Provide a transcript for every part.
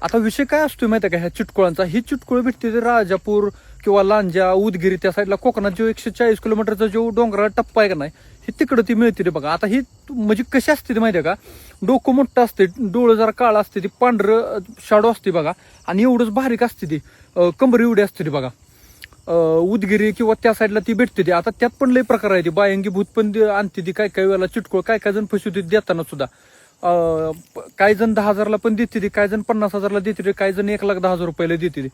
आता विषय काय असतोय माहिती आहे का ह्या चिटकुळांचा? ही चिटकुळ भेटते ते राजापूर किंवा लांजा, उदगिरी त्या साईडला कोकणात जो 140 किलोमीटरचा जो डोंगराळ टप्पा आहे का नाही, ही तिकडं ती मिळते रे बघा. आता ही म्हणजे कशी असते ते माहिती आहे का? डोकं मोठं असते, डोळं जरा काळं असते, ती पांढरं शाडो असते बघा, आणि एवढंच बारीक असते ती, कंबर एवढी असते ती बघा. उदगिरी किंवा त्या साईडला ती भेटते ती. आता त्यात पण लय प्रकार आहे, ती बायंगी भूत पण आणते ती, काय काय वेळेला चिटकुळ, काय काय जण फसवते देताना सुद्धा. काही जण 10,000ला पण देते ती, काही जण 50,000ला देते, काही जण 1,10,000 रुपयाला देते.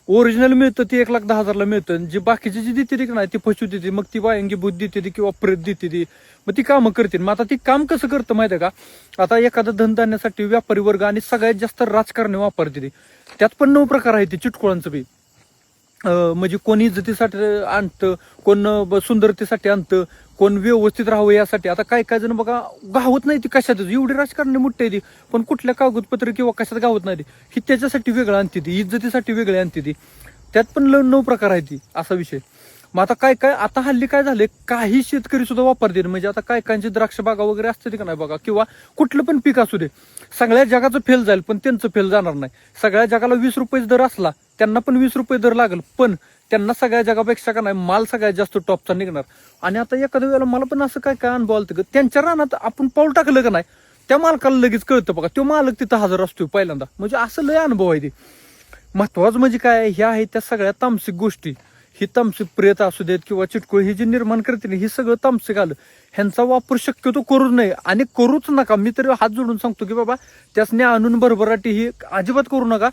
ओरिजिनल मिळतं ती 1,10,000ला मिळतं. जी बाकीची जी देते ती नाही ती फसवते ती, मग ती वायंगी भूत देते ती किंवा प्रेत देते ती, मग ती कामं करते. मग आता ती काम कसं करतं माहिती आहे का? आता एखादं धनधान्यासाठी व्यापारी वर्ग आणि सगळ्यात जास्त राजकारणी वापरते ती. त्यात पण 9 प्रकार आहे ती चिटकुळांचं बी. म्हणजे कोण इज्जतीसाठी आणतं, कोण सुंदरतेसाठी आणतं, कोण व्यवस्थित राहावं यासाठी. आता काय काय जण बघा गावत नाही ती कशातच, एवढी राजकारणी मोठी आहे ती, पण कुठल्या कागदपत्र किंवा कशात गावत नाही ती, ही त्याच्यासाठी वेगळं आणते ती, इज्जतीसाठी वेगळी आणते ती. त्यात पण 9 प्रकार आहे ती, असा विषय. मग आता काय काय आता हल्ली काय झाले, काही शेतकरी सुद्धा वापरते. म्हणजे आता काय कायची द्राक्ष बागा वगैरे असते का नाही बघा, किंवा कुठलं पण पीक असू दे, सगळ्या जगाचं फेल जाईल पण त्यांचं फेल जाणार नाही. सगळ्या जगाला 20 रुपये दर असला, त्यांना पण 20 रुपये दर लागेल, पण त्यांना सगळ्या जगापेक्षा का नाही माल सगळ्यात जास्त टॉपचा निघणार. आणि आता एखाद्या वेळेला मला पण असं काय काय अनुभव आलं, त्यांच्या रानात आपण पाऊल टाकलं का नाही, त्या मालकाला लगेच कळतं बघा, तो मालक तिथं हजर असतो पहिल्यांदा. म्हणजे असं लय अनुभव आहे ते. महत्वाचं म्हणजे काय, ह्या आहेत त्या सगळ्या तामसिक गोष्टी. ही तामसिक प्रेत असू देत किंवा चिटकुळ, ही जी निर्माण करते ना, ही सगळं तामसिक आलं. ह्यांचा वापर शक्यतो करूच नये आणि करूच नका. मी तर हात जोडून सांगतो की बाबा त्यासने आणून भरभराटी ही अजिबात करू नका.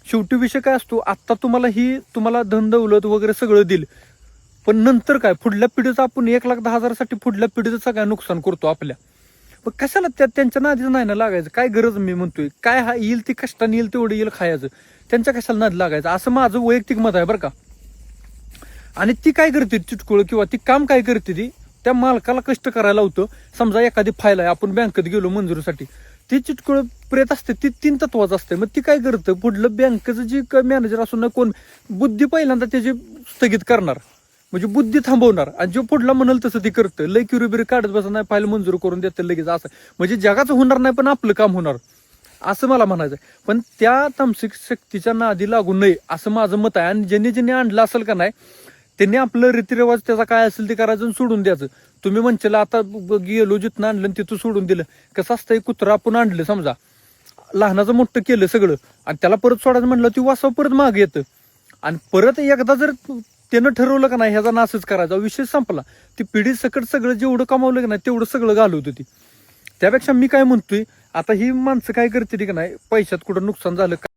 शेवटी विषय काय असतो, आता तुम्हाला धन दौलत वगैरे सगळं दिल, पण नंतर काय, पुढल्या पिढीचं आपण 1,10,000 साठी पुढल्या पिढीचं सगळं नुकसान करतो आपल्या. पण कशाला त्यांच्या नादीच नाही ना लागायचं, काय गरज मी म्हणतोय. काय हा येईल ती कष्टाने येईल तेवढं येईल खायचं, त्यांच्या कशाला नाद लागायचं, असं माझं वैयक्तिक मत आहे बरं का. आणि ती काय करते चिटकुळ किंवा ती काम काय करते, ती त्या मालकाला कष्ट करायला होतं. समजा एखादी फाईल आहे, आपण बँकेत गेलो मंजुरीसाठी, ती चिटकुळ प्रेत असते, ती 3 तत्वाच असते. मग ती काय करतं, पुढलं बँकेचं जे मॅनेजर असून ना कोण, बुद्धी पहिल्यांदा त्याची स्थगित करणार, म्हणजे बुद्धी थांबवणार, आणि जो पुढला म्हणाल तसं ती करतं. लय क्युरिबिरी काढत बसत नाही, फाईल मंजूर करून देतं लगेच. असं म्हणजे जगाचं होणार नाही पण आपलं काम होणार, असं मला म्हणायचं. पण त्या तामसिक शक्तीच्या नादी लागू नये असं माझं मत आहे. आणि ज्यांनी आणलं असेल का नाही, त्यांनी आपलं रीतिरिवाज त्याचा काय असेल ते करायचं आणि सोडून द्यायचं. तुम्ही म्हणशील आता गेलो जिथनं आणलं तिथं सोडून दिलं, कसं असतंय, कुत्रा आपण आणलं समजा, लहानाचं मोठं केलं सगळं, आणि त्याला परत सोडायचं म्हणलं ती वासव परत मागे येतं. आणि परत एकदा जर त्यानं ठरवलं का नाही ह्याचा नाशच करायचा, विषय संपला. ती पिढी सकट सगळं जेवढं कमावलं का नाही तेवढं सगळं घालवतं ती. त्यापेक्षा मी काय म्हणतोय, आता ही माणसं काय करते की नाही, पैशात कुठं नुकसान झालं